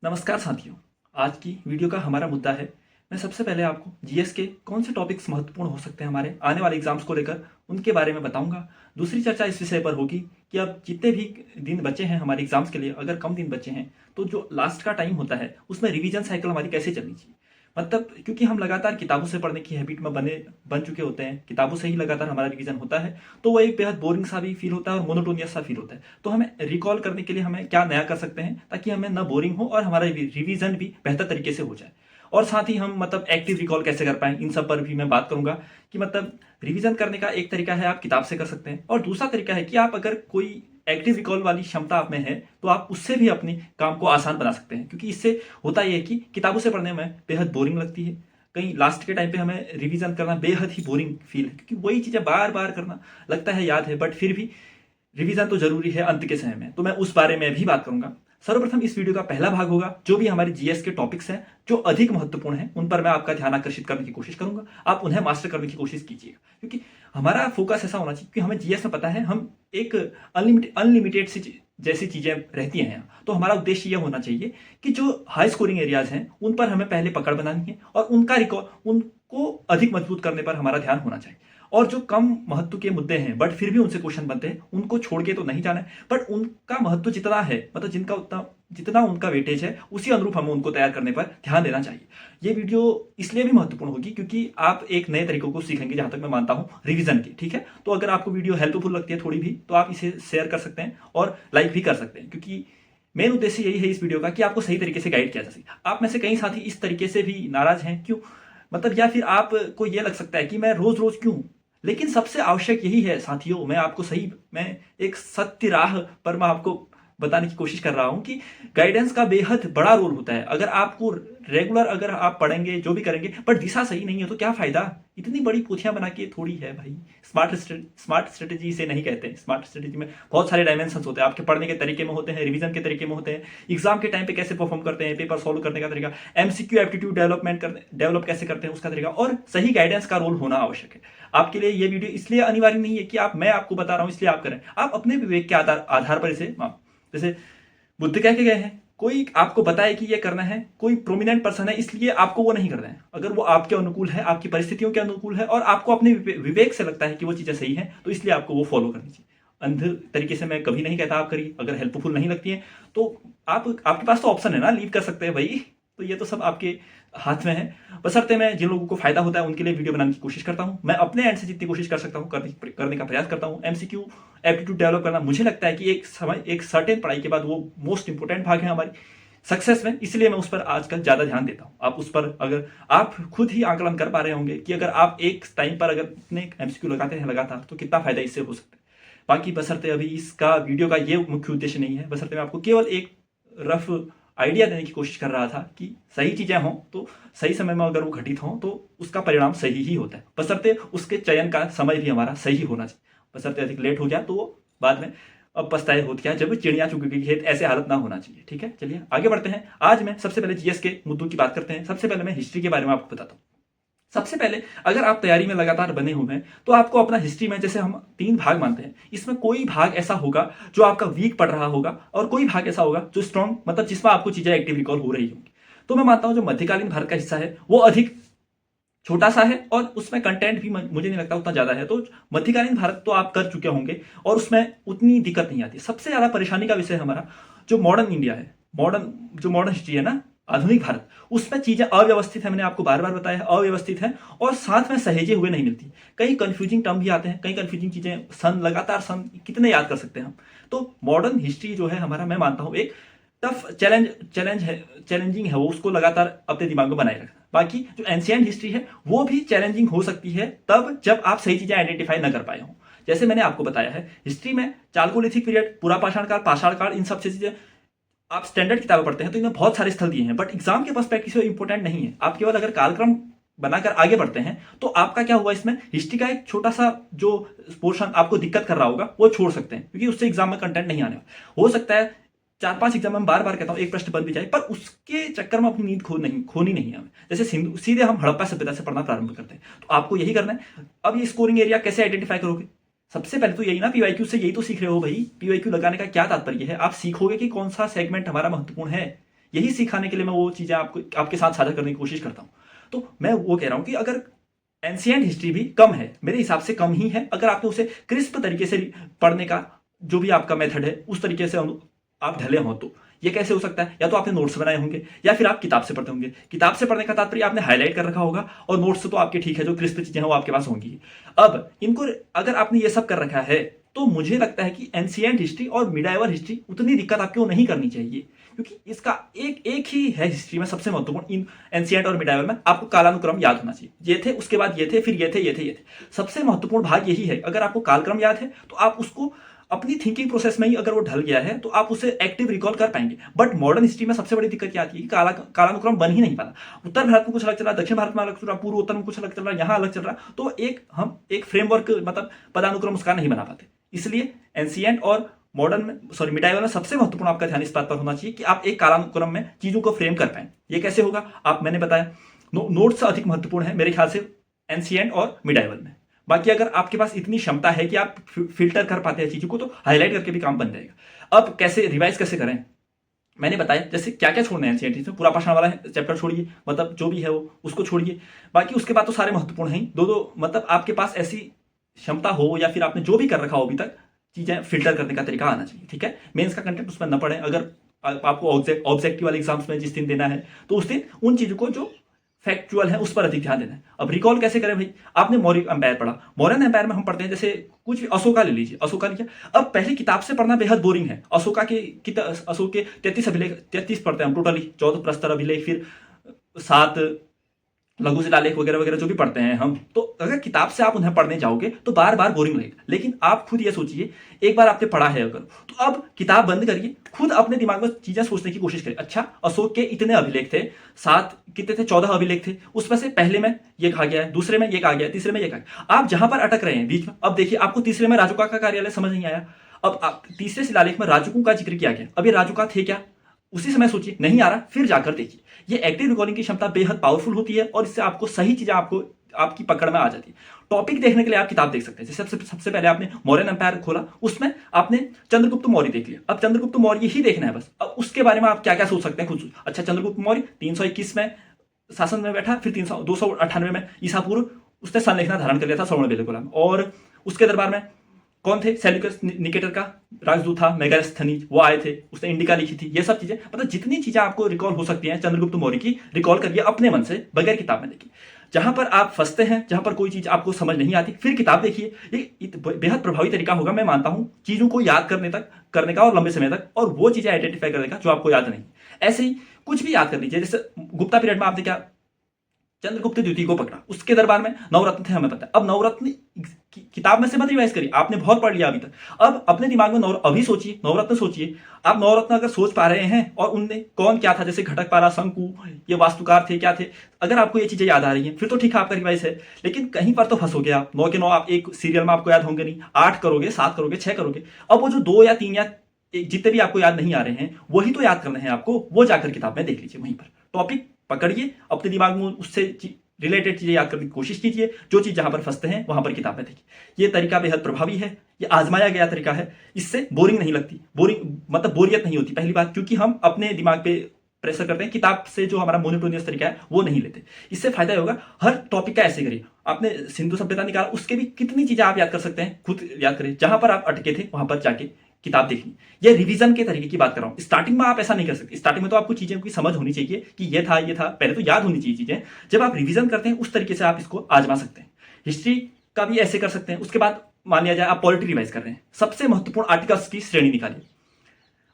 नमस्कार साथियों। आज की वीडियो का हमारा मुद्दा है। मैं सबसे पहले आपको जीएस के कौन से टॉपिक्स महत्वपूर्ण हो सकते हैं हमारे आने वाले एग्जाम्स को लेकर, उनके बारे में बताऊंगा। दूसरी चर्चा इस विषय पर होगी कि अब जितने भी दिन बचे हैं हमारे एग्जाम्स के लिए, अगर कम दिन बचे हैं तो जो लास्ट का टाइम होता है उसमें रिवीजन साइकिल हमारी कैसे चलनी चाहिए। मतलब क्योंकि हम लगातार किताबों से पढ़ने की हैबिट में बन चुके होते हैं, किताबों से ही लगातार हमारा रिवीजन होता है, तो वो एक बेहद बोरिंग सा भी फील होता है और मोनोटोनियस सा फील होता है। तो हमें रिकॉल करने के लिए हमें क्या नया कर सकते हैं ताकि हमें ना बोरिंग हो और हमारा रिवीजन भी बेहतर तरीके से हो जाए। और साथ ही हम मतलब एक्टिव रिकॉल कैसे कर पाएं, इन सब पर भी मैं बात करूंगा कि मतलब रिवीजन करने का एक तरीका है आप किताब से कर सकते हैं, और दूसरा तरीका है कि आप अगर कोई एक्टिव रिकॉल वाली क्षमता आप में है तो आप उससे भी अपने काम को आसान बना सकते हैं। क्योंकि इससे होता यह है कि किताबों से पढ़ने में बेहद बोरिंग लगती है, कहीं लास्ट के टाइम पे हमें रिवीजन करना बेहद ही बोरिंग फील है, क्योंकि वही चीज़ें बार बार करना लगता है याद है, बट फिर भी रिवीजन तो जरूरी है अंत के समय में। तो मैं उस बारे में भी बात करूंगा। सर्वप्रथम इस वीडियो का पहला भाग होगा जो भी हमारे जीएस के टॉपिक्स हैं जो अधिक महत्वपूर्ण हैं, उन पर मैं आपका ध्यान आकर्षित करने की कोशिश करूंगा। आप उन्हें मास्टर करने की कोशिश कीजिएगा, क्योंकि हमारा फोकस ऐसा होना चाहिए कि हमें जीएस में पता है हम एक अनलिमिटेड सी जैसी चीजें रहती हैं यहाँ, तो हमारा उद्देश्य यह होना चाहिए कि जो हाई स्कोरिंग एरियाज हैं उन पर हमें पहले पकड़ बनानी है और उनका रिकॉर्ड उनको अधिक मजबूत करने पर हमारा ध्यान होना चाहिए। और जो कम महत्व के मुद्दे हैं बट फिर भी उनसे क्वेश्चन बनते हैं, उनको छोड़ के तो नहीं जाना है, बट उनका महत्व जितना है, मतलब जितना उनका वेटेज है उसी अनुरूप हमें उनको तैयार करने पर ध्यान देना चाहिए। ये वीडियो इसलिए भी महत्वपूर्ण होगी क्योंकि आप एक नए तरीकों को सीखेंगे, जहां तक मैं मानता हूं, रिवीजन की। ठीक है, तो अगर आपको वीडियो हेल्पफुल लगती है थोड़ी भी, तो आप इसे शेयर कर सकते हैं और लाइक भी कर सकते हैं, क्योंकि मेन उद्देश्य यही है इस वीडियो का कि आपको सही तरीके से गाइड किया जा सके। आप में से कई साथी इस तरीके से भी नाराज हैं, क्यों? मतलब या फिर आपको यह लग सकता है कि मैं रोज रोज क्यों, लेकिन सबसे आवश्यक यही है साथियों। मैं एक सत्य राह पर मैं आपको बताने की कोशिश कर रहा हूं कि गाइडेंस का बेहद बड़ा रोल होता है। अगर आपको रेगुलर अगर आप पढ़ेंगे जो भी करेंगे बट दिशा सही नहीं है तो क्या फायदा। इतनी बड़ी पोथियां बना के थोड़ी है भाई। स्मार्ट स्ट्रेटेजी से नहीं कहते हैं। स्मार्ट स्ट्रेटेजी में बहुत सारे डायमेंशन होते हैं, आपके पढ़ने के तरीके में होते हैं, रिवीजन के तरीके में होते हैं, एग्जाम के टाइम पे कैसे परफॉर्म करते हैं, पेपर सॉल्व करने का तरीका, एमसीक्यू एप्टीट्यूड डेवलप कैसे करते हैं उसका तरीका, और सही गाइडेंस का रोल होना आवश्यक है। आपके लिए ये वीडियो इसलिए अनिवार्य नहीं है कि मैं आपको बता रहा हूं इसलिए आप करें। आप अपने विवेक के आधार पर इसे, जैसे बुद्ध कह के गए हैं, कोई आपको बताए कि ये करना है, कोई प्रोमिनेंट पर्सन है इसलिए आपको वो नहीं करना है। अगर वो आपके अनुकूल है, आपकी परिस्थितियों के अनुकूल है और आपको अपने विवेक से लगता है कि वो चीजें सही है, तो इसलिए आपको वो फॉलो करनी चाहिए। अंध तरीके से मैं कभी नहीं कहता आप करिए। अगर हेल्पफुल नहीं लगती है तो आपके पास तो ऑप्शन है ना, लीव कर सकते हैं भाई। तो ये तो सब आपके हाथ में है। बशर्ते मैं जिन लोगों को फायदा होता है उनके लिए वीडियो बनाने की कोशिश करता हूं। मैं अपने एंड से जितनी कोशिश कर सकता हूं करने का प्रयास करता हूं। एमसीक्यू एप्टीट्यूड डेवलप करना मुझे लगता है कि एक सर्टेन पढ़ाई के बाद वो मोस्ट इंपोर्टेंट भाग है हमारी सक्सेस में, इसलिए मैं उस पर आजकल ज्यादा ध्यान देता हूं। आप उस पर अगर आप खुद ही आकलन कर पा रहे होंगे कि अगर आप एक टाइम पर अगर इतने एमसीक्यू लगाते हैं लगातार, तो कितना फायदा इससे हो सकता है। बाकी बशर्ते अभी इसका वीडियो का ये मुख्य उद्देश्य नहीं है, बशर्ते मैं आपको केवल एक रफ आइडिया देने की कोशिश कर रहा था कि सही चीजें हों तो सही समय में अगर वो घटित हों तो उसका परिणाम सही ही होता है, बशर्ते उसके चयन का समय भी हमारा सही होना चाहिए। बशर्ते अधिक लेट हो गया तो वो बाद में अब पछताए होती क्या, जब चिड़िया चुग गई खेत, ऐसे हालत ना होना चाहिए। ठीक है, चलिए आगे बढ़ते हैं। आज मैं सबसे पहले जीएस के मुद्दों की बात करते हैं। सबसे पहले मैं हिस्ट्री के बारे में आपको बताता हूँ। सबसे पहले अगर आप तैयारी में लगातार बने हुए हैं तो आपको अपना हिस्ट्री में, जैसे हम 3 भाग मानते हैं, इसमें कोई भाग ऐसा होगा जो आपका वीक पड़ रहा होगा और कोई भाग ऐसा होगा जो स्ट्रॉन्ग, मतलब जिसमें आपको चीजें एक्टिव रिकॉल हो रही होंगी। तो मैं मानता हूं जो मध्यकालीन भारत का हिस्सा है वो अधिक छोटा सा है और उसमें कंटेंट भी मुझे नहीं लगता उतना ज्यादा है। तो मध्यकालीन भारत तो आप कर चुके होंगे और उसमें उतनी दिक्कत नहीं आती। सबसे ज्यादा परेशानी का विषय हमारा जो मॉडर्न इंडिया है, मॉडर्न हिस्ट्री है ना, आधुनिक भारत, उसमें चीजें अव्यवस्थित है। मैंने आपको बार बार बताया है, अव्यवस्थित है और साथ में सहेजे हुए नहीं मिलती। कई कंफ्यूजिंग टर्म भी आते हैं, कई कंफ्यूजिंग चीजें, सन कितने याद कर सकते हैं हम। तो मॉडर्न हिस्ट्री जो है हमारा, मैं मानता हूं एक टफ चैलेंजिंग है वो, उसको लगातार अपने दिमाग में बनाए रखना। बाकी जो एंशियंट हिस्ट्री है वो भी चैलेंजिंग हो सकती है तब जब आप सही चीजें आइडेंटिफाई न कर पाए हो। जैसे मैंने आपको बताया है, हिस्ट्री में चालकोलिथिक पीरियड, पूरा पाषाण काल, इन सब चीजें आप स्टैंडर्ड किताबें पढ़ते हैं तो इनमें बहुत सारे स्थल दिए हैं, बट एग्जाम के पर्सपेक्टिव से इंपॉर्टेंट नहीं है। आप केवल अगर कालक्रम बनाकर आगे बढ़ते हैं तो आपका क्या हुआ, इसमें हिस्ट्री का एक छोटा सा जो पोर्शन आपको दिक्कत कर रहा होगा वो छोड़ सकते हैं, क्योंकि उससे एग्जाम में कंटेंट नहीं आने वाला। हो सकता है 4-5 एग्जाम में बार बार कहता हूं एक प्रश्न बन भी जाए, पर उसके चक्कर में अपनी नींद खोनी नहीं है हमें। जैसे सीधे हम हड़प्पा सभ्यता से पढ़ना प्रारंभ करते हैं, तो आपको यही करना है। अब ये स्कोरिंग एरिया कैसे आइडेंटिफाई करोगे? सबसे पहले तो यही ना, पीवाईक्यू से यही तो सीख रहे हो भाई। पीवाईक्यू लगाने का क्या तात्पर्य है? आप सीखोगे कि कौन सा सेगमेंट हमारा महत्वपूर्ण है। यही सिखाने के लिए मैं वो चीज़ें आपको आपके साथ साझा करने की कोशिश करता हूँ। तो मैं वो कह रहा हूँ कि अगर एंशिएंट हिस्ट्री भी कम है, मेरे हिसाब से कम ही है, अगर आपने उसे क्रिस्प तरीके से पढ़ने का जो भी आपका मेथड है उस तरीके से आप ढले हों तो ये कैसे हो सकता है? या तो आपने नोट्स बनाए होंगे या फिर आप किताब से पढ़ते होंगे। किताब से पढ़ने का तात्पर्य आपने हाईलाइट कर रखा होगा और नोट्स से तो आपके ठीक है, जो क्रिस्प चीजें हैं वो आपके पास होंगी। अब इनको अगर आपने ये सब कर रखा है तो मुझे लगता है कि एंशिएंट हिस्ट्री और मिडाइवल हिस्ट्री उतनी दिक्कत आपको नहीं करनी चाहिए, क्योंकि इसका एक ही है हिस्ट्री में सबसे महत्वपूर्ण। इन एंशिएंट और मिडाइवल में आपको कालानुक्रम याद होना चाहिए, ये थे उसके बाद ये थे फिर ये थे ये थे ये थे। सबसे महत्वपूर्ण भाग यही है। अगर आपको कालक्रम याद है तो आप उसको अपनी थिंकिंग प्रोसेस में ही अगर वो ढल गया है तो आप उसे एक्टिव रिकॉल कर पाएंगे। बट मॉडर्न हिस्ट्री में सबसे बड़ी दिक्कत क्या आती है कि कालानुक्रम बन ही नहीं पाता। उत्तर भारत में कुछ अलग चल रहा है, दक्षिण भारत में अलग चल रहा है, पूर्व उत्तर में कुछ अलग चल रहा है, यहाँ अलग चल रहा है, तो हम एक फ्रेमवर्क मतलब पदानुक्रम उसका नहीं बना पाते। इसलिए एंशिएंट और मॉडर्न में मिडाइवल में सबसे महत्वपूर्ण आपका ध्यान इस बात पर होना चाहिए कि आप एक कालानुक्रम में चीजों को फ्रेम कर पाए। ये कैसे होगा? मैंने बताया नोट्स अधिक महत्वपूर्ण है मेरे ख्याल से एंशिएंट और मिडाइवल में। बाकी अगर आपके पास इतनी क्षमता है कि आप फिल्टर कर पाते हैं चीजों को तो हाईलाइट करके भी काम बन जाएगा। अब कैसे रिवाइज कैसे करें, मैंने बताया जैसे क्या क्या छोड़ना है एनसीईआरटी में। पूरा पाषाण वाला चैप्टर छोड़िए, मतलब जो भी है वो उसको छोड़िए। बाकी उसके बाद तो सारे महत्वपूर्ण हैं। दो मतलब आपके पास ऐसी क्षमता हो या फिर आपने जो भी कर रखा हो अभी तक, चीजें फिल्टर करने का तरीका आना चाहिए। ठीक है, मेंस का कंटेंट उसमें न पड़े। अगर आपको ऑब्जेक्टिव वाले एग्जाम्स में जिस दिन देना है तो उस दिन उन चीजों को जो फैक्चुअल है उस पर अधिक ध्यान देना है। अब रिकॉल कैसे करें भाई? आपने मौर्य एम्पायर पढ़ा, मौर्यन एम्पायर में हम पढ़ते हैं जैसे कुछ भी अशोका ले लीजिए, अशोका लिया। अब पहले किताब से पढ़ना बेहद बोरिंग है। अशोक के 33 अभिलेख, 33 पढ़ते हैं हम टोटली, 14 प्रस्तर अभिलेख, फिर 7 लघु शिलालेख वगैरह वगैरह जो भी पढ़ते हैं हम, तो अगर किताब से आप उन्हें पढ़ने जाओगे तो बार बार बोरिंग लगेगा। लेकिन आप खुद ये सोचिए, एक बार आपने पढ़ा है अगर, तो अब किताब बंद करिए, खुद अपने दिमाग में चीजें सोचने की कोशिश करिए। अच्छा, अशोक के इतने अभिलेख थे, 7 कितने थे, 14 अभिलेख थे, उसमें से पहले में ये कहा गया है, दूसरे में ये कहा गया है, तीसरे में ये कहा गया। आप जहां पर अटक रहे हैं बीच में, अब देखिए आपको तीसरे में राजुका का कार्यालय समझ नहीं आया। अब तीसरे शिलालेख में राजुकों का जिक्र किया गया, अब ये राजुका थे क्या? उसी समय सोचिए, नहीं आ रहा, फिर जाकर देखिए। ये एक्टिव रिकॉर्डिंग की क्षमता बेहद पावरफुल होती है और इससे आपको सही चीजें आपकी पकड़ में आ जाती है। टॉपिक देखने के लिए आप किताब देख सकते हैं। जैसे सबसे पहले आपने मौर्यन एम्पायर खोला, उसमें आपने चंद्रगुप्त मौर्य देख लिया। अब चंद्रगुप्त मौर्य ही देखना है बस। अब उसके बारे में आप क्या क्या सोच सकते हैं खुद। अच्छा, चंद्रगुप्त मौर्य 321 में शासन में बैठा, फिर 298 में ईसा पूर्व उसने संलेखना धारण कर लिया था श्रवणबेलगोला में। और उसके दरबार में कौन थे? सेल्यूकस निकेटर का राजदूत था मेगास्थनीज, वो आए थे, उसने इंडिका लिखी थी। ये सब चीजें, मतलब जितनी चीजें आपको रिकॉल हो सकती हैं चंद्रगुप्त मौर्य की, रिकॉल करिए अपने मन से, बगैर किताब में देखिए। जहां पर आप फंसते हैं, जहां पर कोई चीज आपको समझ नहीं आती, फिर किताब देखिए। ये बेहद प्रभावी तरीका होगा, मैं मानता हूं, चीजों को याद करने का और लंबे समय तक, और वो चीजें आइडेंटिफाई करने का जो आपको याद नहीं। ऐसे ही कुछ भी याद कर लीजिए। जैसे गुप्ता पीरियड में आपने क्या चंद्रगुप्त द्वितीय को पकड़ा, उसके दरबार में नवरत्न थे, हमें पता है। अब नवरत्न किताब में से मत रिवाइज करिए, आपने बहुत पढ़ लिया अभी तक। अब अपने दिमाग में अभी सोचिए, नवरत्न सोचिए। आप नवरत्न अगर सोच पा रहे हैं और उनने कौन क्या था, जैसे घटकपारा, शंकु, ये वास्तुकार थे, क्या थे, अगर आपको ये चीजें याद आ रही हैं फिर तो ठीक है, आपका रिवाइज है। लेकिन कहीं पर तो फंसोगे आप। 9 के 9 आप एक सीरियल में आपको याद होंगे नहीं, 8 करोगे, 7 करोगे, 6 करोगे। अब वो जो 2 या 3 या जितने भी आपको याद नहीं आ रहे हैं वही तो याद करने हैं आपको, वो जाकर किताब में देख लीजिए। वहीं पर टॉपिक पकड़िए, अपने दिमाग में उससे रिलेटेड चीजें याद करने की कोशिश कीजिए। जो चीज जहां पर फंसते हैं वहां पर किताब में देखिए। ये तरीका बेहद प्रभावी है, ये आजमाया गया तरीका है। इससे बोरिंग नहीं लगती, मतलब बोरियत नहीं होती। पहली बात, क्योंकि हम अपने दिमाग पे प्रेशर करते हैं, किताब से जो हमारा मोनोटोनियस तरीका है वो नहीं लेते। इससे फायदा होगा। हर टॉपिक का ऐसे करिए। आपने सिंधु सभ्यता निकाला, उसके भी कितनी चीजें आप याद कर सकते हैं, खुद याद करें। जहां पर आप अटके थे वहां पर जाके किताब देखनी। ये रिवीजन के तरीके की बात कर रहा हूं। स्टार्टिंग में आप ऐसा नहीं कर सकते। स्टार्टिंग में तो आपको चीजें की समझ होनी चाहिए कि ये था, पहले तो याद होनी चाहिए चीजें। जब आप रिवीजन करते हैं उस तरीके से आप इसको आजमा सकते हैं। हिस्ट्री का भी ऐसे कर सकते हैं। उसके बाद मान लिया जाए आप पॉलिटी रिवाइज कर रहे हैं, सबसे महत्वपूर्ण आर्टिकल्स की श्रेणी निकालिए।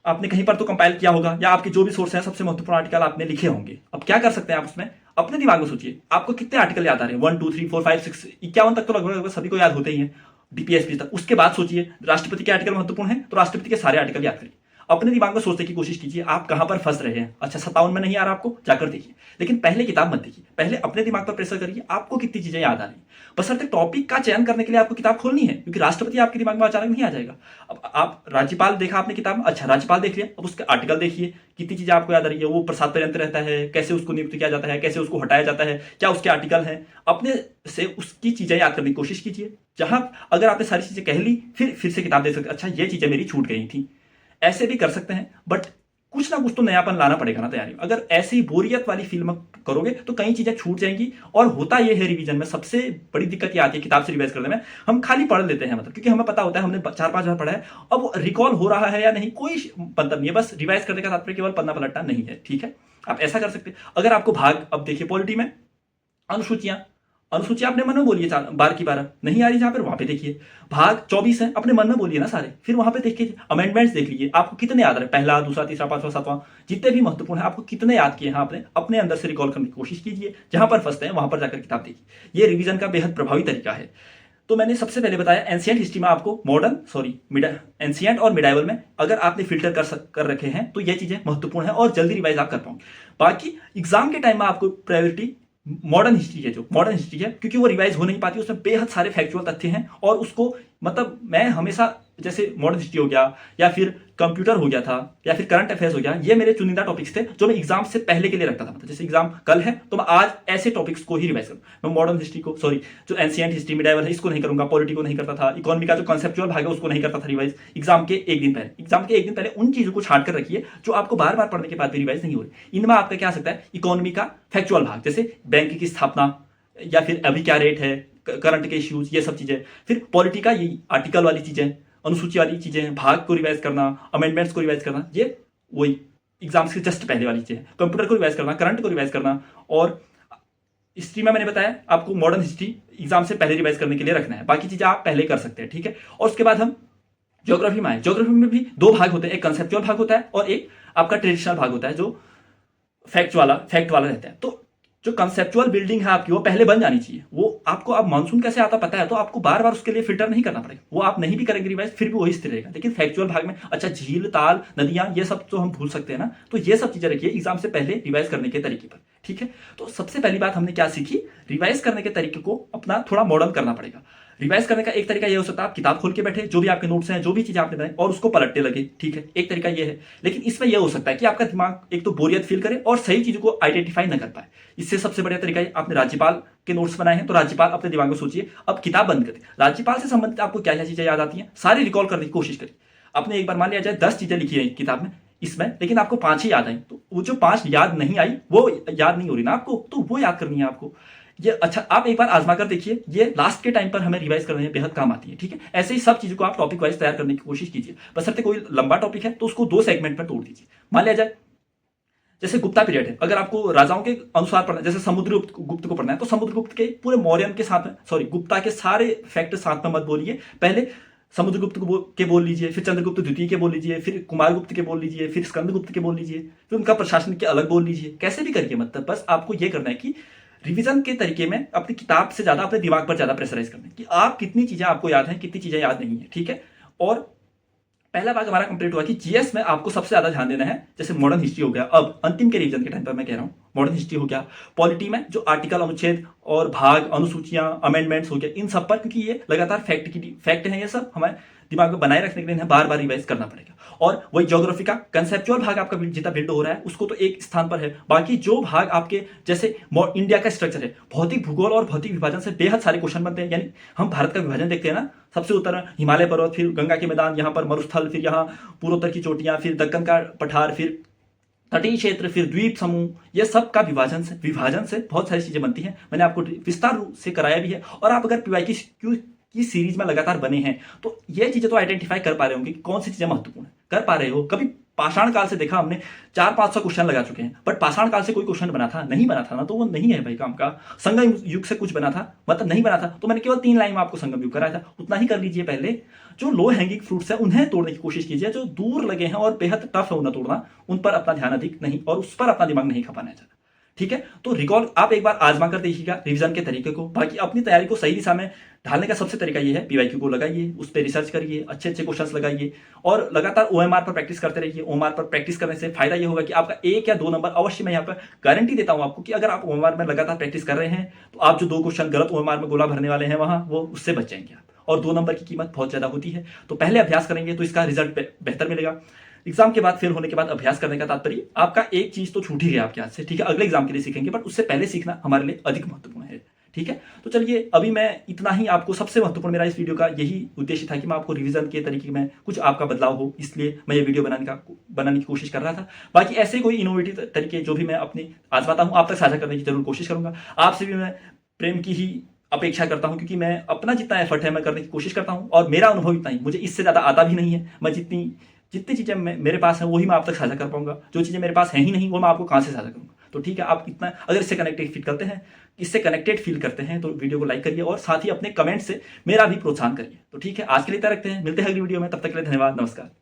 आपने कहीं पर तो कंपाइल किया होगा, या आपके जो भी सोर्स है सबसे महत्वपूर्ण आर्टिकल आपने लिखे होंगे। अब क्या कर सकते हैं आप उसमें, अपने दिमाग में सोचिए आपको कितने आर्टिकल याद आ रहे हैं। 1 2 3 4 5 6 51 तक तो लगभग सभी को याद होते ही हैं, डीपीएसपी तक। उसके बाद सोचिए राष्ट्रपति के आर्टिकल महत्वपूर्ण है तो राष्ट्रपति के सारे आर्टिकल याद करिए। अपने दिमाग में सोचने की कोशिश कीजिए आप कहां पर फंस रहे हैं। अच्छा, 57 में नहीं आ रहा आपको, जाकर देखिए। लेकिन पहले किताब मत देखिए, पहले अपने दिमाग पर प्रेशर करिए आपको कितनी चीजें याद आ रही हैं। बशर्ते टॉपिक का चयन करने के लिए आपको किताब खोलनी है, क्योंकि राष्ट्रपति आपके दिमाग में अचानक नहीं आ जाएगा। अब आप राज्यपाल देखा आपने किताब में, अच्छा राज्यपाल देख लिया, अब उसके आर्टिकल देखिए कितनी चीजें आपको याद आ रही है। वो प्रसाद पर्यंत रहता है, कैसे उसको नियुक्त किया जाता है, कैसे उसको हटाया जाता है, क्या उसके आर्टिकल हैं। अपने से उसकी चीजें याद करने की कोशिश कीजिए। जहां अगर आपने सारी चीजें कह ली, फिर से किताब देख सकते। अच्छा, ये चीजें मेरी छूट गई थी, ऐसे भी कर सकते हैं। बट कुछ ना कुछ तो नयापन लाना पड़ेगा ना तैयारी में। अगर ऐसे ही बोरियत वाली फिल्म करोगे तो कई चीजें छूट जाएंगी। और होता यह है रिवीजन में सबसे बड़ी दिक्कत ये आती है किताब से रिवाइज करने में, हम खाली पढ़ लेते हैं, मतलब क्योंकि हमें पता होता है हमने 4-5 बार पढ़ा है, अब रिकॉल हो रहा है या नहीं कोई मतलब नहीं है, बस रिवाइज करने का तात्पर्य केवल पन्ना पलटना नहीं है। ठीक है, आप ऐसा कर सकते हैं। अगर आपको भाग, अब देखिए पॉलिटी में अनुसूचियां, अनुसूचियां अपने मन में बोलिए 12 की 12 नहीं आ रही जहां पर वहां पे देखिए। भाग 24 है, अपने मन में बोलिए ना सारे, फिर वहां पे देखिए अमेंडमेंट्स देख लीजिए आपको कितने याद रहे, पहला, दूसरा, तीसरा, पांचवा, सातवां, जितने भी महत्वपूर्ण है आपको कितने याद किए हैं आपने, अपने अंदर से रिकॉल करने की कोशिश कीजिए। जहां पर फंसते हैं वहां पर जाकर किताब देखिए। ये रिवीजन का बेहद प्रभावी तरीका है। तो मैंने सबसे पहले बताया एंशिएंट हिस्ट्री में आपको मॉडर्न एंशिएंट और मिडाइवल में अगर आपने फिल्टर कर रखे हैं तो ये चीजें महत्वपूर्ण है और जल्दी रिवाइज आप कर पाओगे। बाकी एग्जाम के टाइम में आपको प्रायोरिटी मॉडर्न हिस्ट्री है, जो मॉडर्न हिस्ट्री है, क्योंकि वो रिवाइज हो नहीं पाती, उसमें बेहद सारे फैक्चुअल तथ्य हैं और उसको मतलब मैं हमेशा, जैसे मॉडर्न हिस्ट्री हो गया या फिर कंप्यूटर हो गया था या फिर करंट अफेयर्स हो गया, ये मेरे चुनिंदा टॉपिक्स थे जो मैं एग्जाम से पहले के लिए रखता था। मतलब जैसे एग्जाम कल है तो मैं आज ऐसे टॉपिक्स को ही रिवाइज करूँ। मैं मॉडर्न हिस्ट्री को, सॉरी जो एंशिएंट हिस्ट्री मिडाइवल है इसको नहीं करूंगा, पॉलिटी को नहीं करता था, इकोनॉमी का जो कंसेप्चुअल भाग है उसको नहीं करता था रिवाइज एग्जाम के एक दिन पहले। एग्जाम के एक दिन पहले उन चीजों को छाट कर रखिए जो आपको बार बार पढ़ने के बाद भी रिवाइज नहीं हो रही। इनमें आपका क्या आ सकता है, इकोनॉमी का फैक्चुअल भाग, जैसे बैंक की स्थापना या फिर अभी क्या रेट है, करंट के इश्यूज, ये सब चीजें। फिर पॉलिटी का ये आर्टिकल वाली चीजें, अनुसूची वाली चीजें, भाग को रिवाइज करना, अमेंडमेंट्स को रिवाइज करना, ये वही एग्जाम्स के जस्ट पहले वाली चीजें। कंप्यूटर को रिवाइज करना, करंट को रिवाइज करना, और हिस्ट्री में मैंने बताया आपको मॉडर्न हिस्ट्री एग्जाम से पहले रिवाइज करने के लिए रखना है, बाकी चीजें आप पहले कर सकते हैं। ठीक है, और उसके बाद हम ज्योग्राफी में आए। ज्योग्राफी में भी दो भाग होते हैं, एक कंसेप्चुअल भाग होता है और एक आपका ट्रेडिशनल भाग होता है जो फैक्ट वाला रहता है। तो जो कंसेप्चुअल बिल्डिंग है आपकी वो पहले बन जानी चाहिए। वो आपको, अब मानसून कैसे आता पता है तो आपको बार बार उसके लिए फिल्टर नहीं करना पड़ेगा, वो आप नहीं भी करेंगे रिवाइज फिर भी वही स्थिर रहेगा। लेकिन फैक्चुअल भाग में अच्छा झील, ताल, नदियां, ये सब तो हम भूल सकते हैं ना, तो ये सब चीजें रखिए एग्जाम से पहले रिवाइज करने के तरीके पर। ठीक है, तो सबसे पहली बात हमने क्या सीखी, रिवाइज करने के तरीके को अपना थोड़ा मॉडर्न करना पड़ेगा। रिवाइज करने का एक तरीका यह हो सकता है आप किताब खोल के बैठे, जो भी आपके नोट्स हैं, जो भी चीजें आपने बनाई और उसको पलटने लगे। ठीक है, एक तरीका यह है। लेकिन इसमें यह हो सकता है कि आपका दिमाग एक तो बोरियत फील करे और सही चीजों को आइडेंटिफाई न कर पाए। इससे सबसे बढ़िया तरीका है, आपने राज्यपाल के नोट्स बनाए हैं तो राज्यपाल अपने दिमाग में सोचिए, अब किताब बंद करिए, राज्यपाल से संबंधित आपको क्या क्या चीजें याद आती हैं सारी रिकॉल करने की कोशिश करिए। आपने एक बार मान लिया जाए 10 चीजें लिखी है किताब में इसमें, लेकिन आपको 5 ही याद आई, तो वो जो 5 याद नहीं आई वो याद नहीं हो रही ना आपको, तो वो याद करनी है आपको। ये अच्छा आप एक बार आजमा कर देखिए, ये लास्ट के टाइम पर हमें रिवाइज करने में बेहद काम आती है। ठीक है, ऐसे ही सब चीजों को आप टॉपिक वाइज तैयार करने की कोशिश कीजिए। बशर्ते कोई लंबा टॉपिक है तो उसको 2 सेगमेंट में तोड़ दीजिए। मान लिया जाए जैसे गुप्ता पीरियड है, अगर आपको राजाओं के अनुसार पढ़ना है, जैसे समुद्रगुप्त गुप्त को पढ़ना है तो समुद्रगुप्त के पूरे मौर्यन के साथ में, सॉरी गुप्ता के सारे फैक्ट साथ में मत बोलिए, पहले समुद्रगुप्त के बोल लीजिए, फिर चंद्रगुप्त द्वितीय के बोल लीजिए, फिर कुमारगुप्त के बोल लीजिए, फिर स्कंदगुप्त के बोल लीजिए, फिर उनका प्रशासन के अलग बोल लीजिए, कैसे भी करिए। मतलब बस आपको यह करना है कि रिवीजन के तरीके में अपनी किताब से ज्यादा अपने दिमाग पर ज्यादा प्रेशराइज करना है कि आप कितनी चीजें आपको याद हैं, कितनी चीजें याद नहीं है। ठीक है, और पहला भाग हमारा कंप्लीट हुआ कि जीएस में आपको सबसे ज्यादा ध्यान देना है, जैसे मॉडर्न हिस्ट्री हो गया, अब अंतिम के रिवीजन के टाइम पर मैं कह रहा हूं मॉडर्न हिस्ट्री हो गया, पॉलिटी में जो आर्टिकल, अनुच्छेद और भाग, अनुसूचियां, अमेंडमेंट्स हो गया, इन सब पर, क्योंकि ये लगातार फैक्ट है, ये सब हमारे दिमाग में बनाए रखने के लिए बार बार रिवाइज करना पड़ेगा। और वही ज्योग्राफी का कंसेप्चुअल भाग आपका जितना बिल्ड हो रहा है उसको तो एक स्थान पर है, बाकी जो भाग आपके जैसे इंडिया का स्ट्रक्चर है, भौतिक भूगोल और भौतिक विभाजन से बेहद सारे क्वेश्चन बनते हैं। यानी हम भारत का विभाजन देखते हैं ना, सबसे उत्तर में हिमालय पर्वत, फिर गंगा के मैदान, यहाँ पर मरुस्थल, फिर यहाँ पूर्वोत्तर की चोटियां, फिर दक्कन का पठार, फिर तटीय क्षेत्र, फिर द्वीप समूह, ये सब का विभाजन से बहुत सारी चीजें बनती हैं। मैंने आपको विस्तार रूप से कराया भी है। और आप अगर पीवाई की सीरीज में लगातार बने हैं तो ये चीजें तो आइडेंटिफाई कर पा रहे होंगे कि कौन सी चीजें महत्वपूर्ण है, कर पा रहे हो। कभी पाषाण काल से देखा हमने 400-500 क्वेश्चन लगा चुके हैं, बट पाषाण काल से कोई क्वेश्चन बना था नहीं बना था ना, तो वो नहीं है भाई काम का। संगम युग से कुछ बना था, मतलब नहीं बना था, तो मैंने केवल 3 लाइन में आपको संगम युग कराया था, उतना ही कर लीजिए। पहले जो लो हैंगिंग फ्रूट्स है उन्हें तोड़ने की कोशिश कीजिए, जो दूर लगे हैं और बेहद टफ है उन्हें तोड़ना, उन पर अपना ध्यान अधिक नहीं और उस पर अपना दिमाग नहीं खपाना है। ठीक है, तो रिकॉल आप एक बार आजमा कर देखिएगा रिवीजन के तरीके को। बाकी अपनी तैयारी को सही दिशा में ढालने का सबसे तरीका ये है, पीवाईक्यू को लगाइए, उस पर रिसर्च करिए, अच्छे अच्छे क्वेश्चंस लगाइए और लगातार ओएमआर पर प्रैक्टिस करते रहिए। ओएमआर पर प्रैक्टिस करने से फायदा ये होगा कि आपका 1 या 2 नंबर अवश्य, मैं यहाँ पर गारंटी देता हूं आपको कि अगर आप ओएमआर में लगातार प्रैक्टिस कर रहे हैं तो आप जो 2 क्वेश्चन गलत ओएमआर में गोला भरने वाले हैं वहां, वो उससे बच जाएंगे आप। और 2 नंबर की कीमत बहुत ज्यादा होती है, तो पहले अभ्यास करेंगे तो इसका रिजल्ट बेहतर मिलेगा। एग्जाम के बाद फेल होने के बाद अभ्यास करने का तात्पर्य आपका एक चीज तो छूट ही गया आपके हाथ से। ठीक है, अगले एग्जाम के लिए सीखेंगे, बट उससे पहले सीखना हमारे लिए अधिक महत्वपूर्ण है। ठीक है। तो चलिए अभी मैं इतना ही, आपको सबसे महत्वपूर्ण मेरा इस वीडियो का यही उद्देश्य था कि मैं आपको रिवीजन के तरीके में कुछ आपका बदलाव हो, इसलिए मैं ये वीडियो बनाने की कोशिश कर रहा था। बाकी ऐसे कोई इनोवेटिव तरीके जो भी मैं अपनी आजमाता हूँ आप तक साझा करने की जरूर कोशिश करूंगा। आपसे भी मैं प्रेम की ही अपेक्षा करता हूं, क्योंकि मैं अपना जितना एफर्ट है मैं करने की कोशिश करता हूं और मेरा अनुभव इतना ही, मुझे इससे ज़्यादा आता भी नहीं है। मैं जितनी चीज़ें मेरे पास हैं वही मैं आप तक साझा कर पाऊंगा, जो चीज़ें मेरे पास हैं ही नहीं वो मैं आपको कहाँ से साझा करूंगा। तो ठीक है, आप इतना अगर इससे कनेक्टेड फील करते हैं तो वीडियो को लाइक करिए और साथ ही अपने कमेंट से मेरा भी प्रोत्साहन करिए। तो ठीक है, आज के लिए इतना रखते हैं, मिलते हैं अगली वीडियो में, तब तक के लिए धन्यवाद, नमस्कार।